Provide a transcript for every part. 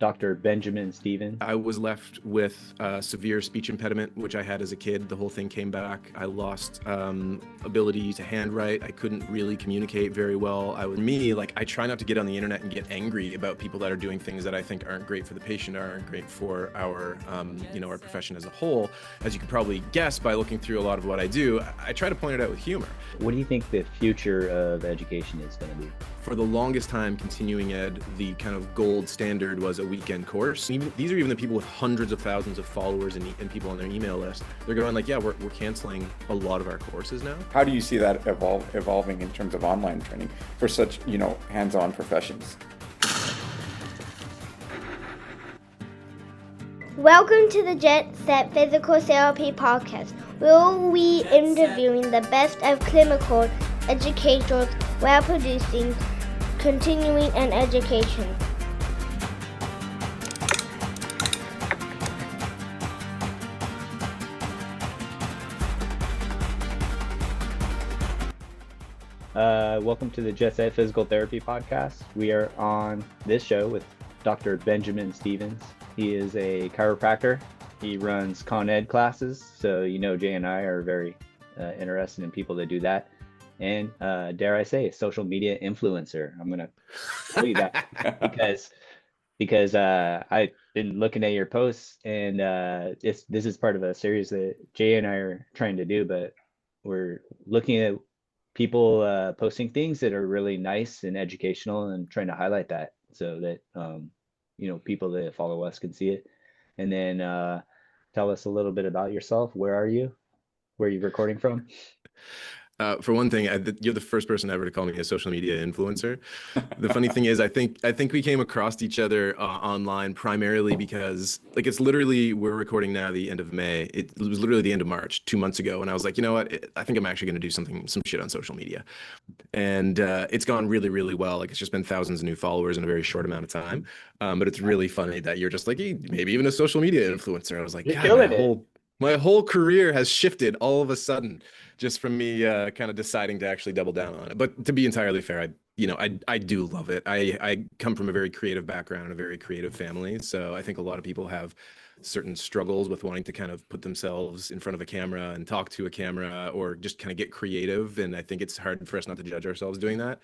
Dr. Benjamin Stevens. I was left with a severe speech impediment, which I had as a kid. The whole thing came back. I lost ability to handwrite. I couldn't really communicate very well. I try not to get on the internet and get angry about people that are doing things that I think aren't great for the patient, aren't great for our profession as a whole. As you can probably guess by looking through a lot of what I do, I try to point it out with humor. What do you think the future of education is going to be? For the longest time, continuing ed, the kind of gold standard was a weekend course. These are even the people with hundreds of thousands of followers and people on their email list. They're going like, yeah, we're canceling a lot of our courses now. How do you see that evolving in terms of online training for such, hands-on professions? Welcome to the Jet Set Physical Therapy Podcast. We'll be interviewing the best of clinical educators while producing continuing and education. Welcome to the Jet Set Physical Therapy Podcast. We are on this show with Dr. Benjamin Stevens. He is a chiropractor. He runs Con Ed classes, so Jay and I are very interested in people that do that. And dare I say, social media influencer. I'm gonna tell you that because I've been looking at your posts, and this is part of a series that Jay and I are trying to do. But we're looking at people posting things that are really nice and educational, and trying to highlight that so that people that follow us can see it. And then tell us a little bit about yourself. Where are you? Where are you recording from? For one thing, you're the first person ever to call me a social media influencer. The funny thing is, I think we came across each other online primarily because, it's literally, we're recording now the end of May. It was literally the end of March, 2 months ago, and I was like, you know what? I think I'm actually going to do some shit on social media, and it's gone really, really well. It's just been thousands of new followers in a very short amount of time. But it's really funny that you're just like, hey, maybe even a social media influencer. I was like, You're God, killing my whole career has shifted all of a sudden just from me kind of deciding to actually double down on it. But to be entirely fair, I do love it. I come from a very creative background and a very creative family. So I think a lot of people have certain struggles with wanting to kind of put themselves in front of a camera and talk to a camera or just kind of get creative. And I think it's hard for us not to judge ourselves doing that.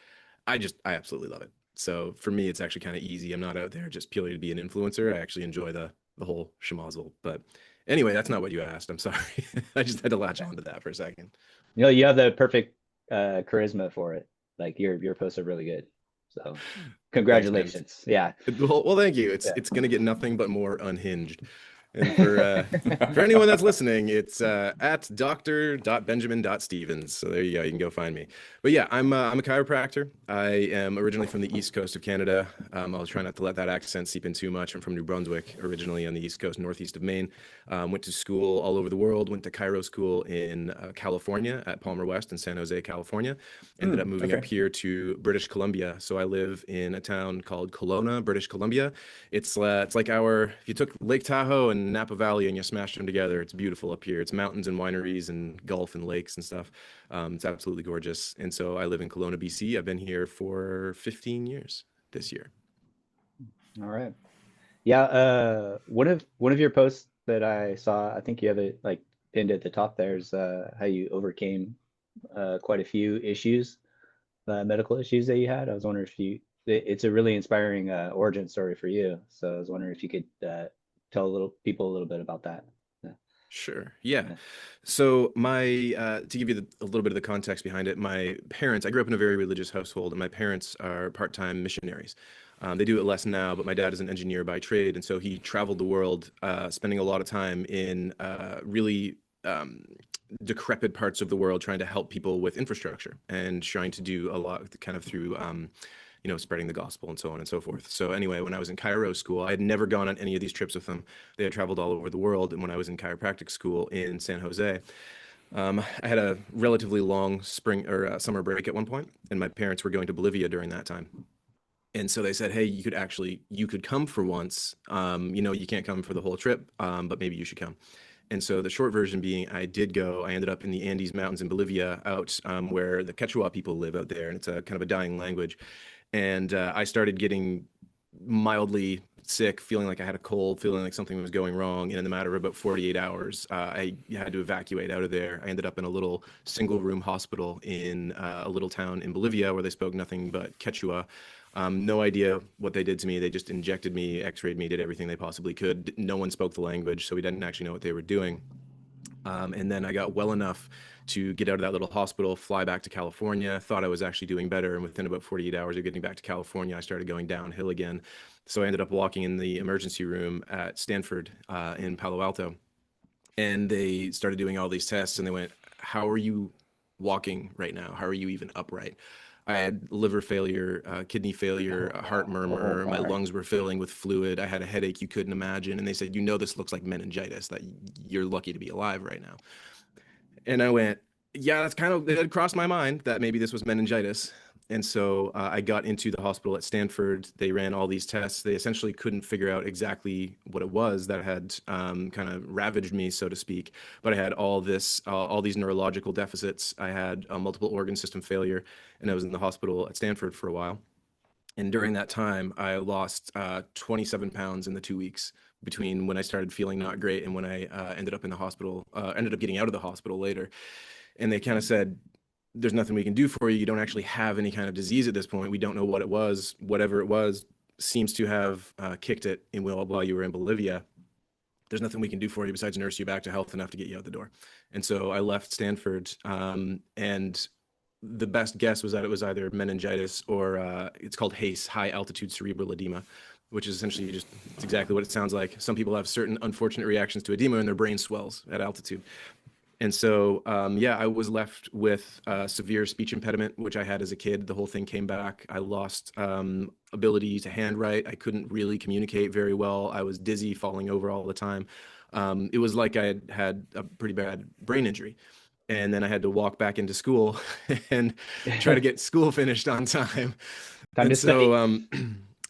I absolutely love it. So for me, it's actually kind of easy. I'm not out there just purely to be an influencer. I actually enjoy the whole schmozzle. But anyway, that's not what you asked. I'm sorry. I just had to latch onto that for a second. You have the perfect charisma for it. Like your posts are really good. So congratulations. Thanks, yeah. Well, thank you. It's going to get nothing but more unhinged. And for anyone that's listening, it's at dr.benjamin.stevens. So there you go. You can go find me. But yeah, I'm a chiropractor. I am originally from the East Coast of Canada. I'll try not to let that accent seep in too much. I'm from New Brunswick, originally on the East Coast, northeast of Maine. Went to school all over the world. Went to chiro school in California at Palmer West in San Jose, California. Ended up moving up here to British Columbia. So I live in a town called Kelowna, British Columbia. It's like if you took Lake Tahoe and Napa Valley and you smashed them together, it's beautiful up here. It's mountains and wineries and golf and lakes and stuff. It's absolutely gorgeous. And so I live in Kelowna, BC. I've been here for 15 years this year. All right. Yeah. One of your posts that I saw, I think you have it like pinned at the top there, is how you overcame quite a few issues, medical issues that you had. I was wondering it's a really inspiring origin story for you. So I was wondering if you could tell people a little bit about that. Sure. Yeah. So to give you a little bit of the context behind it, my parents, I grew up in a very religious household, and my parents are part-time missionaries. They do it less now, but my dad is an engineer by trade. And so he traveled the world, spending a lot of time in really decrepit parts of the world, trying to help people with infrastructure and trying to do a lot kind of through spreading the gospel and so on and so forth. So anyway, when I was in chiro school, I had never gone on any of these trips with them. They had traveled all over the world. And when I was in chiropractic school in San Jose, I had a relatively long spring or summer break at one point, and my parents were going to Bolivia during that time. And so they said, hey, you could come for once. You can't come for the whole trip, but maybe you should come. And so the short version being, I did go. I ended up in the Andes Mountains in Bolivia, out where the Quechua people live out there, and it's a kind of a dying language. And I started getting mildly sick, feeling like I had a cold, feeling like something was going wrong. And in the matter of about 48 hours, I had to evacuate out of there. I ended up in a little single room hospital in a little town in Bolivia where they spoke nothing but Quechua. No idea what they did to me. They just injected me, x-rayed me, did everything they possibly could. No one spoke the language, so we didn't actually know what they were doing. And then I got well enough to get out of that little hospital, fly back to California, thought I was actually doing better. And within about 48 hours of getting back to California, I started going downhill again. So I ended up walking in the emergency room at Stanford in Palo Alto. And they started doing all these tests and they went, "How are you walking right now? How are you even upright?" I had liver failure, kidney failure, a heart murmur. My lungs were filling with fluid. I had a headache you couldn't imagine. And they said, "This looks like meningitis, that you're lucky to be alive right now." And I went, "Yeah, it had crossed my mind that maybe this was meningitis." And so I got into the hospital at Stanford. They ran all these tests. They essentially couldn't figure out exactly what it was that had kind of ravaged me, so to speak. But I had all these neurological deficits. I had a multiple organ system failure, and I was in the hospital at Stanford for a while. And during that time, I lost 27 pounds in the 2 weeks between when I started feeling not great and when I ended up in the hospital, ended up getting out of the hospital later. And they kind of said, "There's nothing we can do for you. You don't actually have any kind of disease at this point. We don't know what it was. Whatever it was seems to have kicked it while you were in Bolivia. There's nothing we can do for you besides nurse you back to health enough to get you out the door." And so I left Stanford, and the best guess was that it was either meningitis or it's called HACE, high altitude cerebral edema, which is essentially it's exactly what it sounds like. Some people have certain unfortunate reactions to edema and their brain swells at altitude. And so, I was left with severe speech impediment, which I had as a kid. The whole thing came back. I lost ability to handwrite. I couldn't really communicate very well. I was dizzy, falling over all the time. It was like I had a pretty bad brain injury. And then I had to walk back into school and try to get school finished on time. Time And to study. so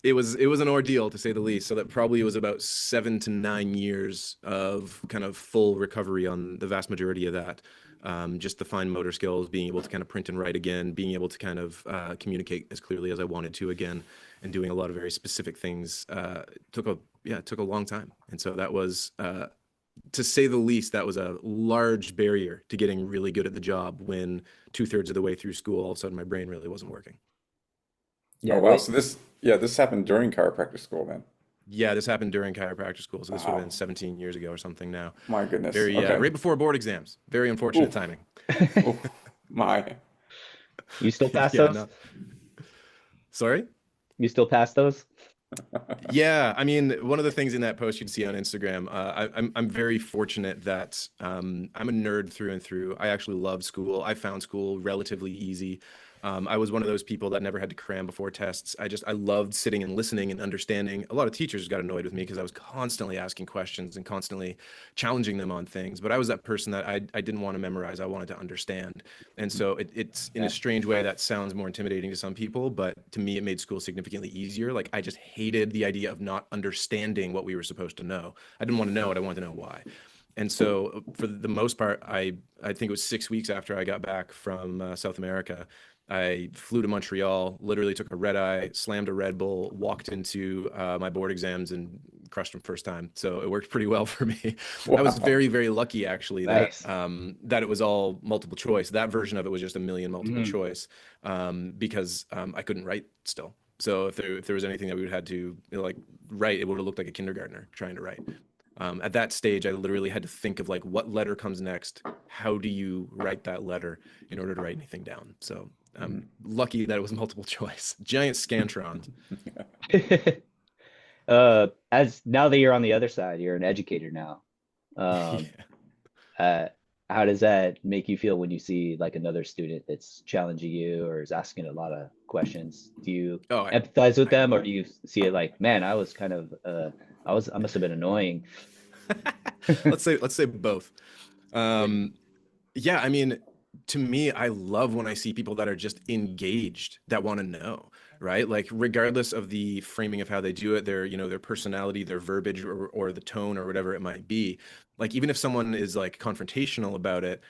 it was an ordeal, to say the least. So that probably was about 7 to 9 years of kind of full recovery on the vast majority of that. Just the fine motor skills, being able to kind of print and write again, being able to kind of communicate as clearly as I wanted to again, and doing a lot of very specific things. Took a long time. And so that was, to say the least, that was a large barrier to getting really good at the job when 2/3 of the way through school, all of a sudden my brain really wasn't working. Yeah, Oh wow. So this happened during chiropractic school then. Yeah, this happened during chiropractic school, so this would have Wow. been 17 years ago or something now. My goodness. Very, Okay. right before board exams. Very unfortunate Oof. timing. Oof. My. You still pass Yeah, those? no. Sorry? You still pass those? Yeah, I mean, one of the things in that post you'd see on Instagram, I'm very fortunate that I'm a nerd through and through. I actually love school. I found school relatively easy. I was one of those people that never had to cram before tests. I loved sitting and listening and understanding. A lot of teachers got annoyed with me because I was constantly asking questions and constantly challenging them on things. But I was that person that I didn't want to memorize. I wanted to understand. And so it's in a strange way that sounds more intimidating to some people, but to me, it made school significantly easier. Like I just hated the idea of not understanding what we were supposed to know. I didn't want to know it. I wanted to know why. And so for the most part, I think it was 6 weeks after I got back from South America, I flew to Montreal, literally took a red eye, slammed a Red Bull, walked into my board exams and crushed them first time. So it worked pretty well for me. I was Wow. very, very lucky actually Nice. that it was all multiple choice. That version of it was just a million multiple Mhm. choice because I couldn't write still. So if there was anything that we would had to like write, it would have looked like a kindergartner trying to write. At that stage, I literally had to think of like what letter comes next. How do you write that letter in order to write anything down? So I'm lucky that it was multiple choice. Giant scantron. As now that you're on the other side, you're an educator now. Um, Yeah. uh, how does that make you feel when you see like another student that's challenging you or is asking a lot of questions? Do you Oh, empathize with I them, or do you see it like, man, I was kind of I must have been annoying. let's say both. Um, yeah, I mean, to me, I love when I see people that are just engaged, that want to know, right? Like regardless of the framing of how they do it, their personality, their verbiage, or the tone or whatever it might be. Like even if someone is like confrontational about it,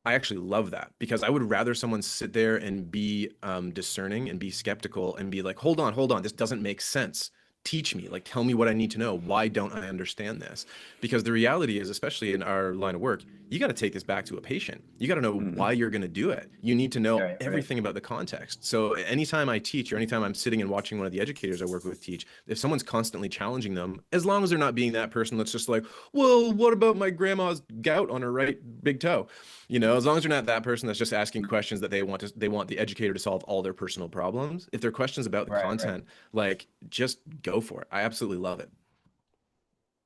I actually love that because I would rather someone sit there and be discerning and be skeptical and be like, hold on, this doesn't make sense. teach me, like tell me what I need to know. Why don't I understand this? Because the reality is, especially in our line of work, you got to take this back to a patient. You got to know Mhm. why you're going to do it. You need to know Right, right. everything about the context. So anytime I teach, or anytime I'm sitting and watching one of the educators I work with teach, if someone's constantly challenging them, as long as they're not being that person that's just like, well, what about my grandma's gout on her right big toe? As long as you're not that person that's just asking questions that they want the educator to solve all their personal problems. If they're questions about the Right, right. content, like just go for it. I absolutely love it.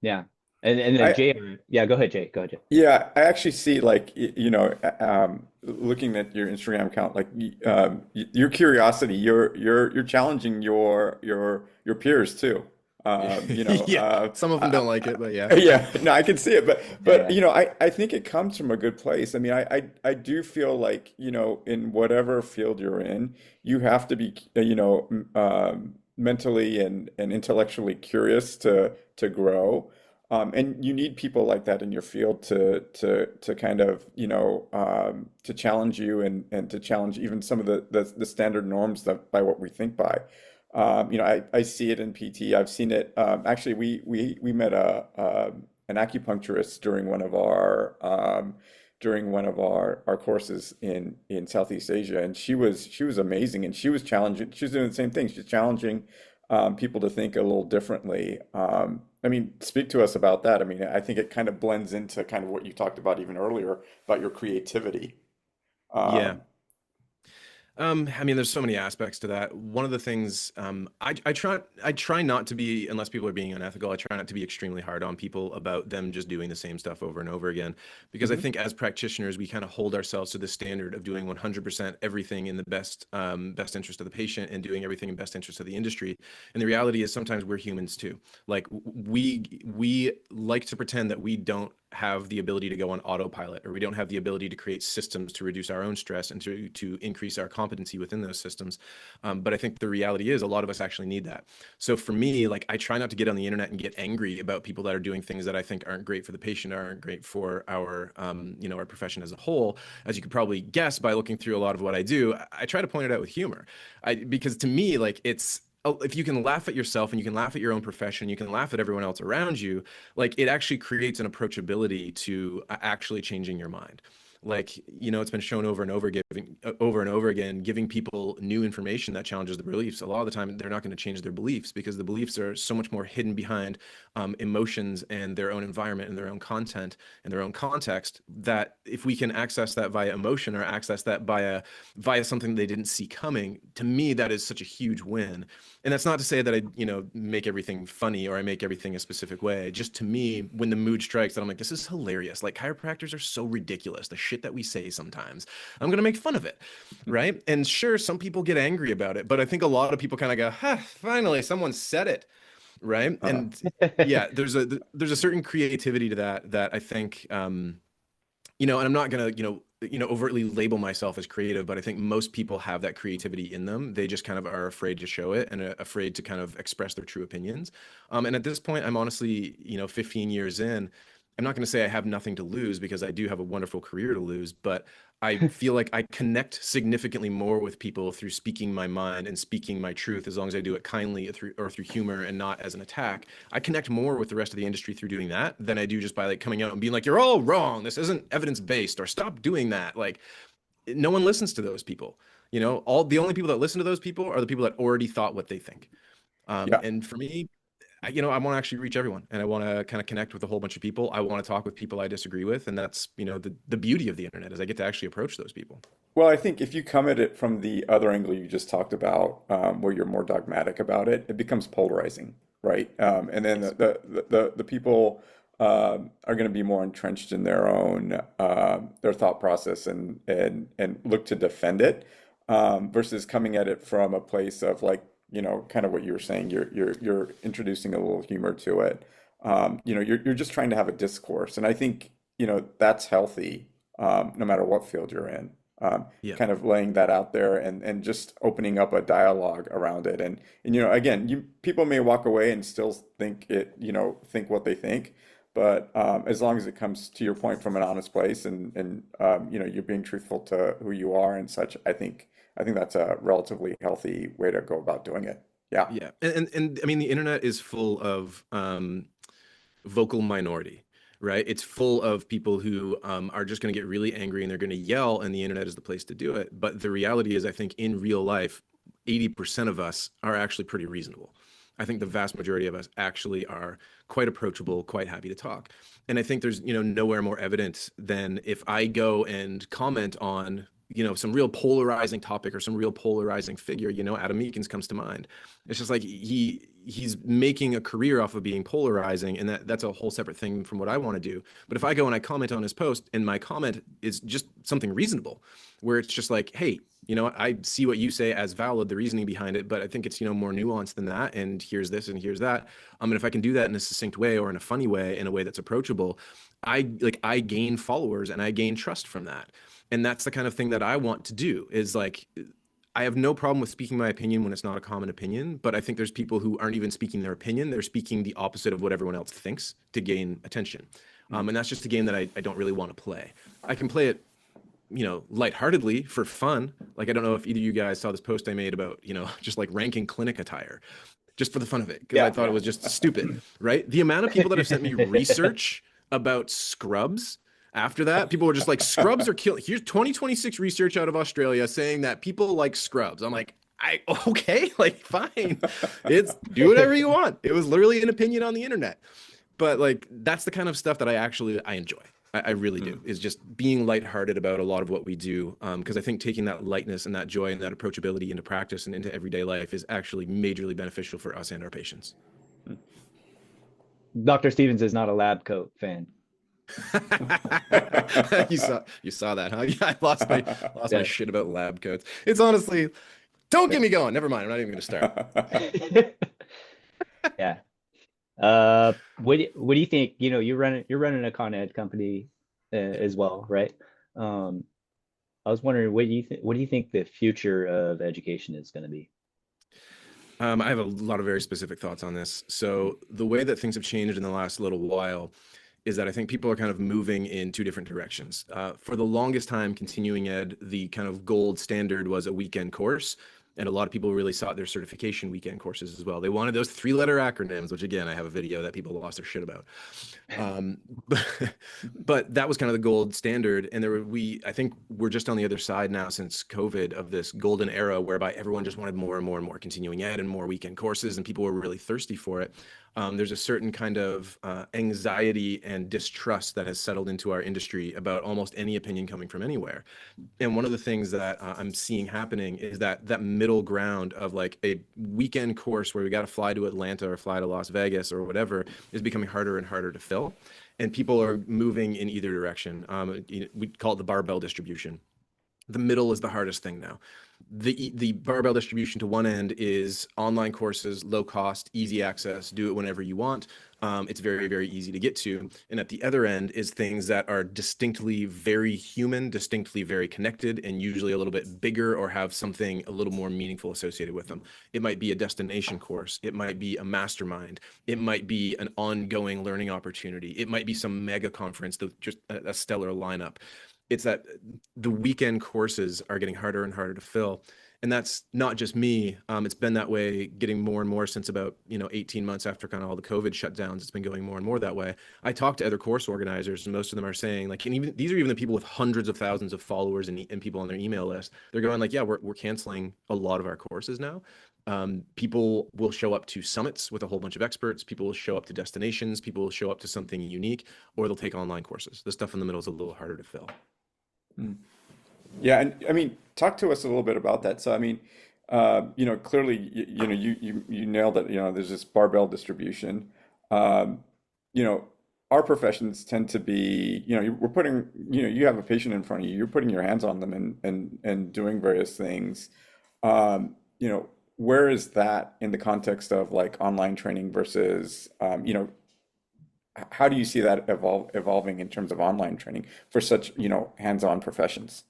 Yeah. And then I Jay, yeah, go ahead, Jay. Go ahead, Jay. Yeah, I actually see like looking at your Instagram account, like your curiosity, you're challenging your peers too. Yeah, some of them don't like it, but yeah. yeah, no, I can see it, but Yeah, but yeah. I think it comes from a good place. I mean, I do feel like in whatever field you're in, you have to be mentally and intellectually curious to grow. And you need people like that in your field to kind of to challenge you and to challenge even some of the standard norms that by what we think by. I see it in PT. I've seen it. Actually, we met an acupuncturist during one of our courses in Southeast Asia, and she was amazing, and she was challenging. She was doing the same thing. She's challenging people to think a little differently. I mean, speak to us about that. I mean, I think it kind of blends into kind of what you talked about even earlier about your creativity. Yeah. Um, I mean, there's so many aspects to that. One of the things I try not to be, unless people are being unethical, I try not to be extremely hard on people about them just doing the same stuff over and over again. Because I mhm. think as practitioners, we kind of hold ourselves to the standard of doing 100% everything in the best interest of the patient and doing everything in best interest of the industry. And the reality is sometimes we're humans too. Like we like to pretend that we don't have the ability to go on autopilot, or we don't have the ability to create systems to reduce our own stress and to increase our competency within those systems. But I think the reality is a lot of us actually need that. So for me, like I try not to get on the internet and get angry about people that are doing things that I think aren't great for the patient, aren't great for our profession as a whole. As you could probably guess by looking through a lot of what I do, I try to point it out with humor. Because to me, like if you can laugh at yourself and you can laugh at your own profession, you can laugh at everyone else around you, like it actually creates an approachability to actually changing your mind. Like, it's been shown over and over again, giving people new information that challenges their beliefs. A lot of the time, they're not going to change their beliefs because the beliefs are so much more hidden behind emotions and their own environment and their own content and their own context. That if we can access that via emotion or access that via something they didn't see coming, to me, that is such a huge win. And that's not to say that I, make everything funny or I make everything a specific way. Just to me, when the mood strikes, that I'm like, this is hilarious. Like chiropractors are so ridiculous. The shit that we say sometimes, I'm gonna make fun of it, right? And sure, some people get angry about it, but I think a lot of people kind of go, "Ha, finally, someone said it," right? Uh, And yeah, there's a certain creativity to that I think, and I'm not gonna, overtly label myself as creative, but I think most people have that creativity in them. They just kind of are afraid to show it and afraid to kind of express their true opinions. And at this point, I'm honestly, 15 years in. I'm not going to say I have nothing to lose because I do have a wonderful career to lose, but I feel like I connect significantly more with people through speaking my mind and speaking my truth, as long as I do it kindly through humor and not as an attack. I connect more with the rest of the industry through doing that than I do just by like coming out and being like, "You're all wrong. This isn't evidence based," or "Stop doing that." Like no one listens to those people. All the only people that listen to those people are the people that already thought what they think. yeah. And for me, I want to actually reach everyone, and I want to kind of connect with a whole bunch of people. I want to talk with people I disagree with, and that's the beauty of the internet is I get to actually approach those people. Well, I think if you come at it from the other angle you just talked about, where you're more dogmatic about it, it becomes polarizing, right? And then Yes. the people are going to be more entrenched in their own their thought process and look to defend it, versus coming at it from a place of like, kind of what you were saying. You're introducing a little humor to it. You're just trying to have a discourse, and I think that's healthy, no matter what field you're in. Yeah. Kind of laying that out there and just opening up a dialogue around it. And again, people may walk away and still think what they think, but as long as it comes to your point from an honest place and you're being truthful to who you are and such, I think that's a relatively healthy way to go about doing it. Yeah. Yeah. And I mean, the internet is full of vocal minority, right? It's full of people who are just going to get really angry and they're going to yell, and the internet is the place to do it. But the reality is, I think in real life, 80% of us are actually pretty reasonable. I think the vast majority of us actually are quite approachable, quite happy to talk. And I think there's, nowhere more evident than if I go and comment on, some real polarizing topic or some real polarizing figure. Adam Meekins comes to mind. It's just like he's making a career off of being polarizing, and that's a whole separate thing from what I want to do. But if I go and I comment on his post and my comment is just something reasonable, where it's just like, hey, I see what you say as valid, the reasoning behind it, but I think it's, more nuanced than that. And here's this and here's that. And if I can do that in a succinct way or in a funny way, in a way that's approachable, I gain followers and I gain trust from that. And that's the kind of thing that I want to do, is like, I have no problem with speaking my opinion when it's not a common opinion, but I think there's people who aren't even speaking their opinion. They're speaking the opposite of what everyone else thinks to gain attention. And that's just a game that I don't really want to play. I can play it, lightheartedly for fun. Like, I don't know if either of you guys saw this post I made about, just like ranking clinic attire, just for the fun of it, because I thought it was just stupid, right? The amount of people that have sent me research about scrubs after that, people were just like, scrubs are killing. Here's 2026 research out of Australia saying that people like scrubs. I'm like, okay, like, fine. It's do whatever you want. It was literally an opinion on the internet. But like, that's the kind of stuff that I enjoy. I really do, is just being lighthearted about a lot of what we do. Because I think taking that lightness and that joy and that approachability into practice and into everyday life is actually majorly beneficial for us and our patients. Dr. Stevens is not a lab coat fan. You saw that, huh? Yeah, I lost my shit about lab coats. It's honestly, don't get me going. Never mind. I'm not even going to start. Yeah. What do you think? You're running a Con Ed company as well, right? I was wondering, what do you think the future of education is going to be? I have a lot of very specific thoughts on this. So the way that things have changed in the last little while is that I think people are kind of moving in two different directions. For the longest time, continuing ed, the kind of gold standard was a weekend course. And a lot of people really sought their certification weekend courses as well. They wanted those 3-letter acronyms, which again, I have a video that people lost their shit about. But that was kind of the gold standard. And I think we're just on the other side now since COVID of this golden era whereby everyone just wanted more and more and more continuing ed and more weekend courses, and people were really thirsty for it. There's a certain kind of anxiety and distrust that has settled into our industry about almost any opinion coming from anywhere. And one of the things that I'm seeing happening is that middle ground of like a weekend course where we got to fly to Atlanta or fly to Las Vegas or whatever is becoming harder and harder to fill. And people are moving in either direction. We call it the barbell distribution. The middle is the hardest thing now. The barbell distribution to one end is online courses, low cost, easy access, do it whenever you want. It's very, very easy to get to. And at the other end is things that are distinctly very human, distinctly very connected, and usually a little bit bigger or have something a little more meaningful associated with them. It might be a destination course. It might be a mastermind. It might be an ongoing learning opportunity. It might be some mega conference, just a stellar lineup. It's that the weekend courses are getting harder and harder to fill. And that's not just me. It's been that way, getting more and more since about 18 months after kind of all the COVID shutdowns. It's been going more and more that way. I talk to other course organizers, and most of them are saying, like, and even these are even the people with hundreds of thousands of followers and people on their email list. They're going like, yeah, we're canceling a lot of our courses now. People will show up to summits with a whole bunch of experts. People will show up to destinations. People will show up to something unique, or they'll take online courses. The stuff in the middle is a little harder to fill. Yeah, and I mean, talk to us a little bit about that. So, I mean, clearly, you nailed it. There's this barbell distribution. Our professions tend to be, we're putting, you have a patient in front of you, you're putting your hands on them and doing various things. Where is that in the context of like online training versus, how do you see that evolving in terms of online training for such, hands-on professions?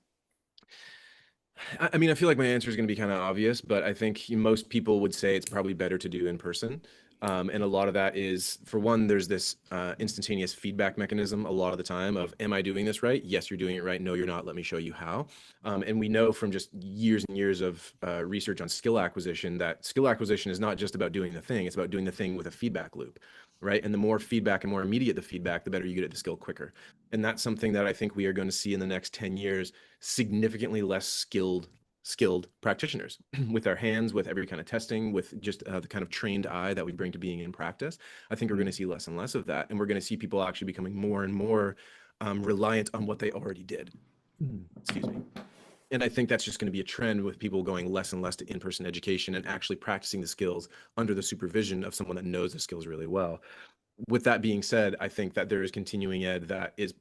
I mean, I feel like my answer is going to be kind of obvious, but I think most people would say it's probably better to do in person. And a lot of that is, for one, there's this instantaneous feedback mechanism a lot of the time of, am I doing this right? Yes, you're doing it right. No, you're not. Let me show you how. And we know from just years and years of research on skill acquisition that skill acquisition is not just about doing the thing, it's about doing the thing with a feedback loop, right? And the more feedback and more immediate the feedback, the better you get at the skill quicker. And that's something that I think we are going to see in the next 10 years, significantly less skilled practitioners with our hands, with every kind of testing, with just the kind of trained eye that we bring to being in practice. I think we're going to see less and less of that. And we're going to see people actually becoming more and more reliant on what they already did. Excuse me. And I think that's just going to be a trend with people going less and less to in-person education and actually practicing the skills under the supervision of someone that knows the skills really well. With that being said, I think that there is continuing ed that is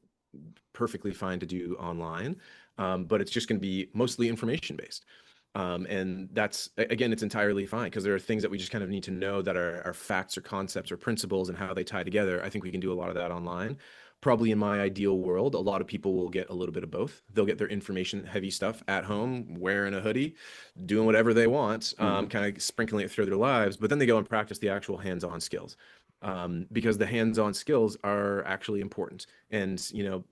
perfectly fine to do online, but it's just going to be mostly information based. And that's, again, it's entirely fine because there are things that we just kind of need to know that are facts or concepts or principles and how they tie together. I think we can do a lot of that online. Probably in my ideal world, a lot of people will get a little bit of both. They'll get their information heavy stuff at home, wearing a hoodie, doing whatever they want, kind of sprinkling it through their lives, but then they go and practice the actual hands-on skills. Because the hands-on skills are actually important. And, you know,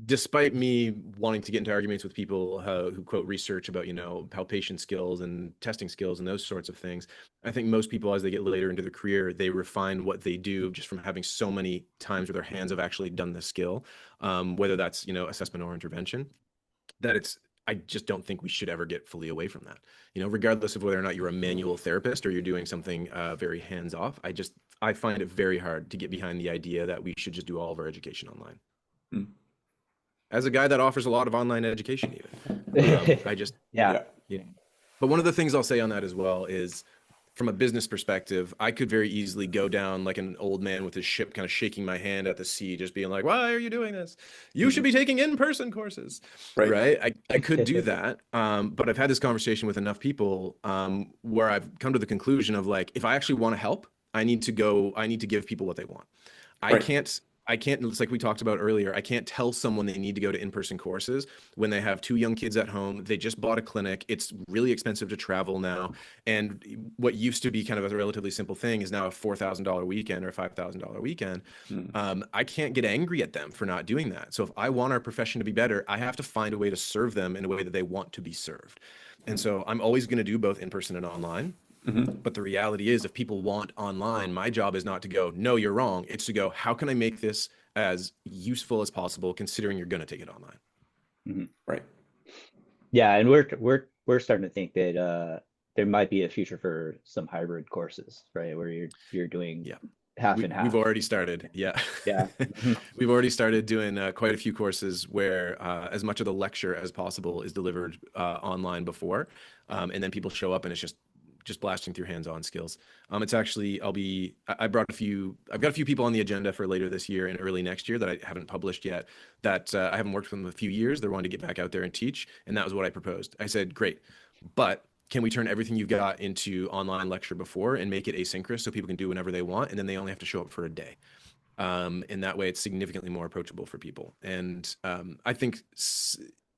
despite me wanting to get into arguments with people who quote research about, you know, palpation skills and testing skills and those sorts of things, I think most people, as they get later into their career, they refine what they do just from having so many times where their hands have actually done the skill, whether that's, you know, assessment or intervention, that I just don't think we should ever get fully away from that. You know, regardless of whether or not you're a manual therapist or you're doing something very hands off, I find it very hard to get behind the idea that we should just do all of our education online. As a guy that offers a lot of online education, even Yeah. you know. But one of the things I'll say on that as well is, from a business perspective, I could very easily go down like an old man with his ship, kind of shaking my hand at the sea, just being like, why are you doing this? You should be taking in-person courses, right? I could do that. But I've had this conversation with enough people where I've come to the conclusion of, like, if I actually want to help, I need to give people what they want. I can't, it's like we talked about earlier, I can't tell someone they need to go to in-person courses when they have 2 young kids at home. They just bought a clinic. It's really expensive to travel now. And what used to be kind of a relatively simple thing is now a $4,000 weekend or a $5,000 weekend. I can't get angry at them for not doing that. So if I want our profession to be better, I have to find a way to serve them in a way that they want to be served. And so I'm always going to do both in-person and online. But the reality is, if people want online, my job is not to go, no, you're wrong. It's to go, how can I make this as useful as possible, considering you're going to take it online? Right. Yeah, and we're starting to think that there might be a future for some hybrid courses, right, where you're doing half and half. We've already started. Yeah. We've already started doing quite a few courses where as much of the lecture as possible is delivered online before, and then people show up and it's just blasting through hands-on skills. It's actually, I've got a few people on the agenda for later this year and early next year that I haven't published yet, that I haven't worked with them in a few years. They're wanting to get back out there and teach. And that was what I proposed. I said, great, but can we turn everything you've got into online lecture before and make it asynchronous so people can do whenever they want? And then they only have to show up for a day. And that way it's significantly more approachable for people. And I think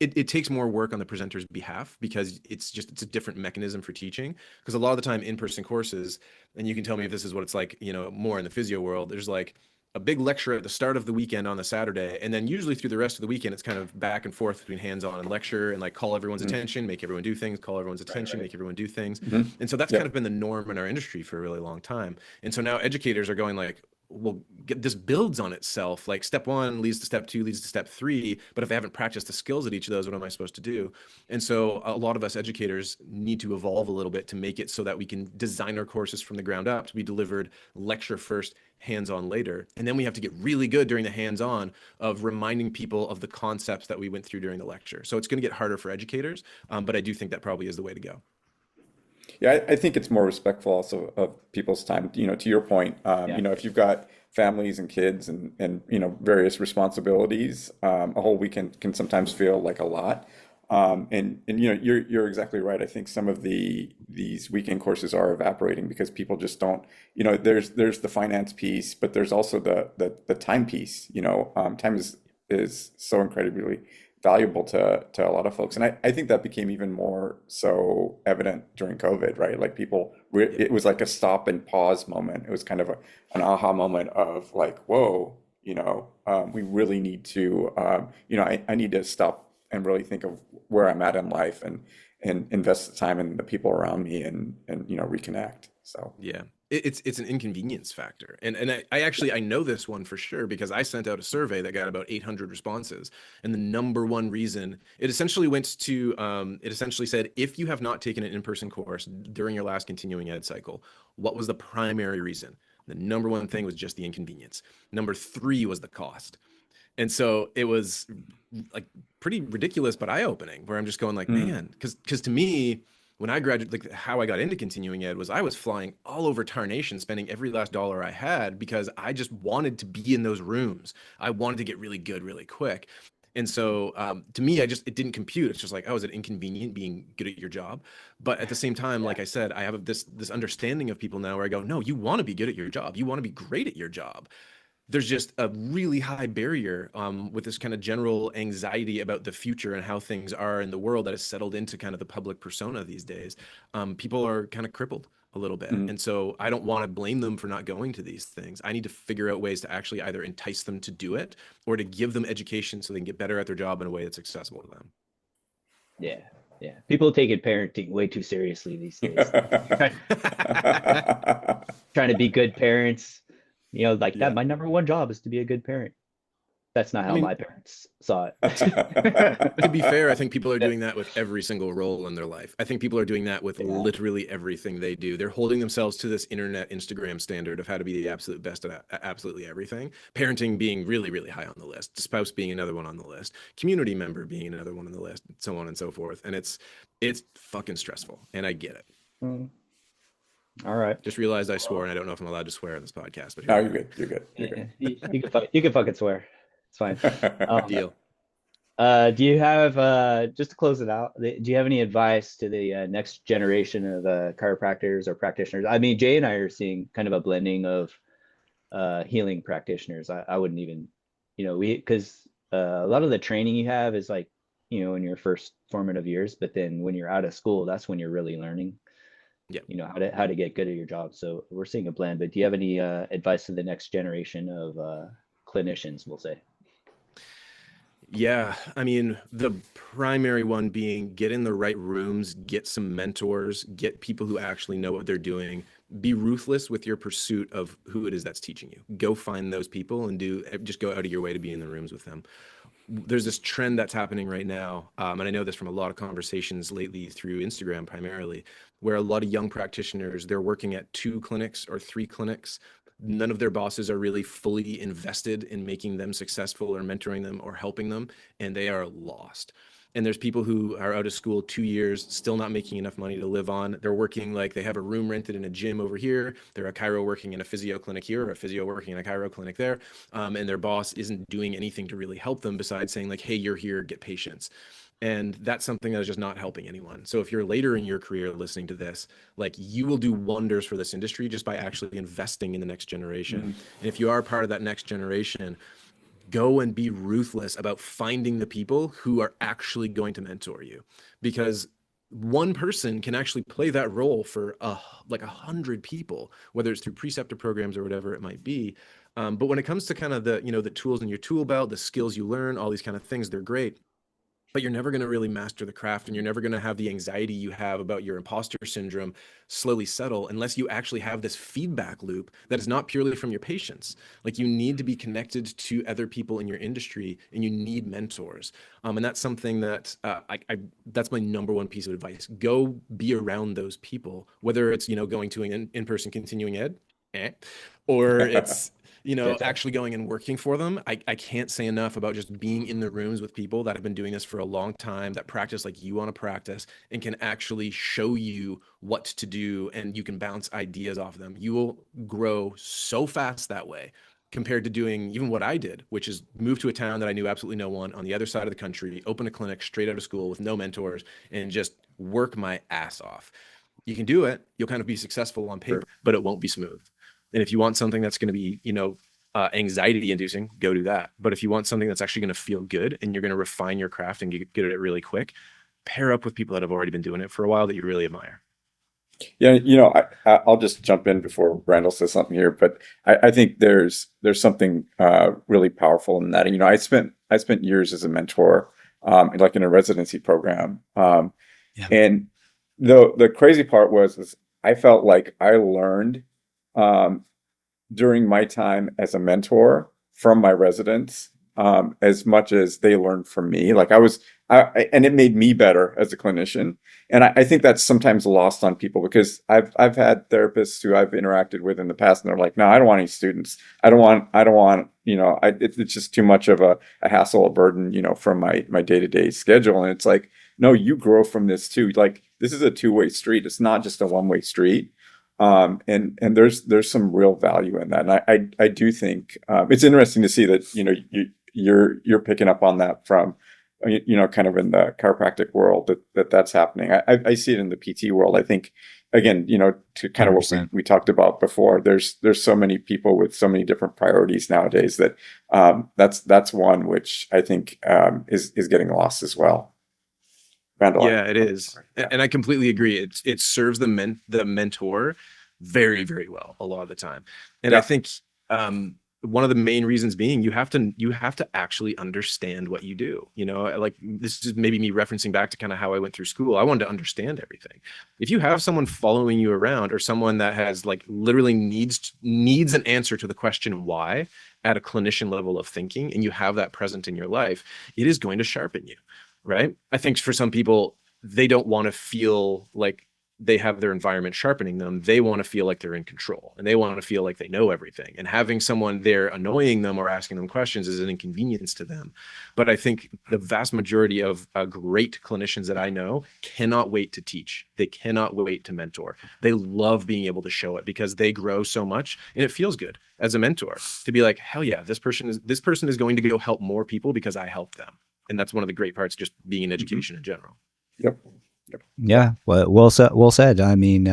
it takes more work on the presenter's behalf because it's a different mechanism for teaching. Because a lot of the time in-person courses, and you can tell me if this is what it's like, you know, more in the physio world, there's like a big lecture at the start of the weekend on the Saturday, and then usually through the rest of the weekend, it's kind of back and forth between hands-on and lecture, and like call everyone's attention, make everyone do things, call everyone's attention, make everyone do things. And so that's kind of been the norm in our industry for a really long time. And so now educators are going like, well, this builds on itself. Like step 1 leads to step 2, leads to step 3. But if I haven't practiced the skills at each of those, what am I supposed to do? And so a lot of us educators need to evolve a little bit to make it so that we can design our courses from the ground up to be delivered lecture first, hands-on later. And then we have to get really good during the hands-on of reminding people of the concepts that we went through during the lecture. So it's going to get harder for educators, but I do think that probably is the way to go. Yeah, I think it's more respectful also of people's time. You know, to your point, you know, if you've got families and kids and you know, various responsibilities, a whole weekend can sometimes feel like a lot. And you know, you're exactly right. I think some of these weekend courses are evaporating because people just don't, you know, there's the finance piece, but there's also the time piece. You know, time is so incredibly valuable to a lot of folks. And I think that became even more so evident during COVID, right? Like it was like a stop and pause moment. It was kind of an aha moment of like, whoa, we really need to, I need to stop and really think of where I'm at in life and invest the time in the people around me and reconnect. So Yeah, it's an inconvenience factor, and I know this one for sure because I sent out a survey that got about 800 responses, and the number one reason it essentially said, if you have not taken an in-person course during your last continuing ed cycle, what was the primary reason? The number one thing was just the inconvenience. Number three was the cost. And so it was like pretty ridiculous, but eye-opening, where I'm just going like, man, because to me, when I graduated, like how I got into continuing ed was I was flying all over tarnation, spending every last dollar I had because I just wanted to be in those rooms. I wanted to get really good really quick. And so to me, it didn't compute. It's just like, oh, is it inconvenient being good at your job? But at the same time, like I said, I have this understanding of people now where I go, no, you want to be good at your job. You want to be great at your job. There's just a really high barrier with this kind of general anxiety about the future and how things are in the world that has settled into kind of the public persona these days. People are kind of crippled a little bit. And so I don't want to blame them for not going to these things. I need to figure out ways to actually either entice them to do it or to give them education so they can get better at their job in a way that's accessible to them. Yeah. Yeah. People taking parenting way too seriously these days. Trying to be good parents. Like that, my number one job is to be a good parent. That's not how my parents saw it. To be fair, I think people are doing that with every single role in their life. I think people are doing that with literally everything they do. They're holding themselves to this internet Instagram standard of how to be the absolute best at absolutely everything. Parenting being really, really high on the list. Spouse being another one on the list. Community member being another one on the list, so on and so forth. And it's fucking stressful, and I get it. All right. Just realized I swore, and I don't know if I'm allowed to swear on this podcast. But no, you're good. You're good. You're good. You can fucking swear. It's fine. Deal. Do you have just to close it out? Do you have any advice to the next generation of chiropractors or practitioners? I mean, Jay and I are seeing kind of a blending of healing practitioners. I wouldn't even, because a lot of the training you have is like, in your first formative years, but then when you're out of school, that's when you're really learning. Yeah. How to get good at your job. So we're seeing a blend. But do you have any advice to the next generation of clinicians, we'll say? Yeah, I mean, the primary one being get in the right rooms, get some mentors, get people who actually know what they're doing. Be ruthless with your pursuit of who it is that's teaching you. Go find those people and just go out of your way to be in the rooms with them. There's this trend that's happening right now, and I know this from a lot of conversations lately through Instagram primarily, where a lot of young practitioners, they're working at 2 clinics or 3 clinics. None of their bosses are really fully invested in making them successful or mentoring them or helping them, and they are lost. And there's people who are out of school 2 years, still not making enough money to live on. They're working like they have a room rented in a gym over here. They're a chiro working in a physio clinic here, or a physio working in a chiro clinic there. And their boss isn't doing anything to really help them besides saying like, hey, you're here, get patients. And that's something that is just not helping anyone. So if you're later in your career listening to this, like you will do wonders for this industry just by actually investing in the next generation. And if you are part of that next generation, go and be ruthless about finding the people who are actually going to mentor you, because one person can actually play that role for like 100 people, whether it's through preceptor programs or whatever it might be. But when it comes to kind of the tools in your tool belt, the skills you learn, all these kind of things, they're great. But you're never going to really master the craft, and you're never going to have the anxiety you have about your imposter syndrome slowly settle unless you actually have this feedback loop that is not purely from your patients. Like you need to be connected to other people in your industry, and you need mentors. And that's something that that's my number one piece of advice. Go be around those people, whether it's, going to an in-person continuing ed, or it's, actually going and working for them. I can't say enough about just being in the rooms with people that have been doing this for a long time, that practice like you want to practice, and can actually show you what to do, and you can bounce ideas off them. You will grow so fast that way compared to doing even what I did, which is move to a town that I knew absolutely no one on the other side of the country, open a clinic straight out of school with no mentors, and just work my ass off. You can do it. You'll kind of be successful on paper, but it won't be smooth. And if you want something that's going to be, anxiety inducing, go do that. But if you want something that's actually going to feel good and you're going to refine your craft and get good at it really quick, pair up with people that have already been doing it for a while that you really admire. Yeah, I'll just jump in before Randall says something here, but I think there's something really powerful in that. I spent years as a mentor, like in a residency program, and the crazy part is I felt like I learned during my time as a mentor from my residents as much as they learned from me. Like and it made me better as a clinician. And I think that's sometimes lost on people because I've had therapists who I've interacted with in the past, and they're like, "No, I don't want any students. I don't want. It's just too much of a hassle, a burden, from my day-to-day schedule." And it's like, no, you grow from this too. Like this is a two-way street. It's not just a one-way street. And there's some real value in that. And I do think it's interesting to see that you're picking up on that from kind of in the chiropractic world that's happening. I see it in the PT world. I think again, to kind of 100%. what we talked about before, there's so many people with so many different priorities nowadays that that's one which I think is getting lost as well. Randall, Yeah, it is. And I completely agree. It serves the mentor very, very well a lot of the time. And I think one of the main reasons being you have to actually understand what you do. Like this is maybe me referencing back to kind of how I went through school. I wanted to understand everything. If you have someone following you around or someone that has like literally needs an answer to the question why at a clinician level of thinking, and you have that present in your life, it is going to sharpen you. Right? I think for some people, they don't want to feel like they have their environment sharpening them. They want to feel like they're in control and they want to feel like they know everything. And having someone there annoying them or asking them questions is an inconvenience to them. But I think the vast majority of great clinicians that I know cannot wait to teach. They cannot wait to mentor. They love being able to show it because they grow so much and it feels good as a mentor to be like, hell yeah, this person is going to go help more people because I helped them. And that's one of the great parts, just being in education in general. Yep. Yeah. Well said. I mean,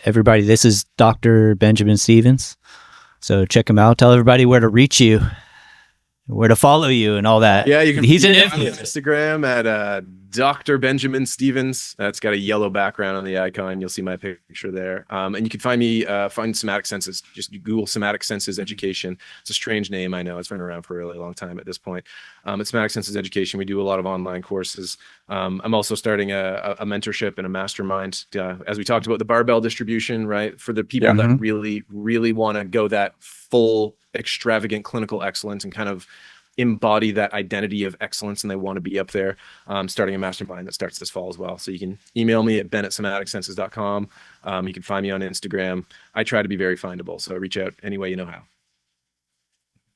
everybody, this is Dr. Benjamin Stevens. So check him out. Tell everybody where to reach you, where to follow you and all that. Yeah, you can. He's an on influencer. Instagram at Dr. Benjamin Stevens. That's got a yellow background on the icon. You'll see my picture there. And you can find me, find Somatic Senses. Just Google Somatic Senses Education. It's a strange name, I know. It's been around for a really long time at this point. It's Somatic Senses Education. We do a lot of online courses. I'm also starting a mentorship and a mastermind. As we talked about the barbell distribution, right? For the people that really, really want to go that full extravagant clinical excellence and kind of embody that identity of excellence, and they want to be up there. Starting a mastermind that starts this fall as well. So you can email me at ben@somaticsenses.com. You can find me on Instagram. I try to be very findable, so reach out any way you know how.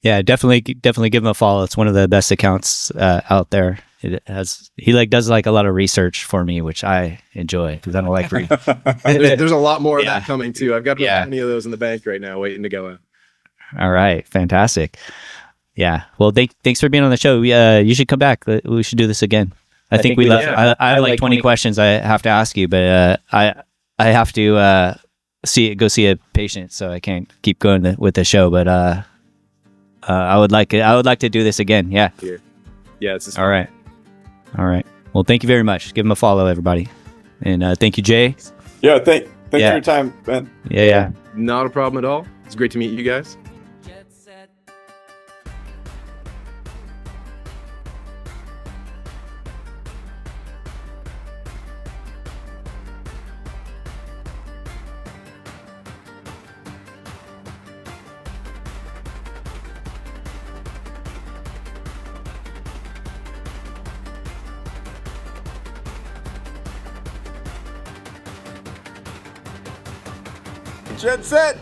Yeah, definitely give him a follow. It's one of the best accounts out there. He does like a lot of research for me, which I enjoy because I don't like reading. There's a lot more of that coming too. I've got plenty of those in the bank right now, waiting to go out. All right, fantastic. Yeah. Well, thanks for being on the show. You should come back. We should do this again. I think we left. Yeah. I have like 20 questions I have to ask you, but I have to go see a patient, so I can't keep going with the show. But I would like to do this again. Yeah. Yeah. It's all right. All right. Well, thank you very much. Give him a follow, everybody, and thank you, Jay. Yeah. Thanks for your time, Ben. Yeah. Not a problem at all. It's great to meet you guys. Jet set.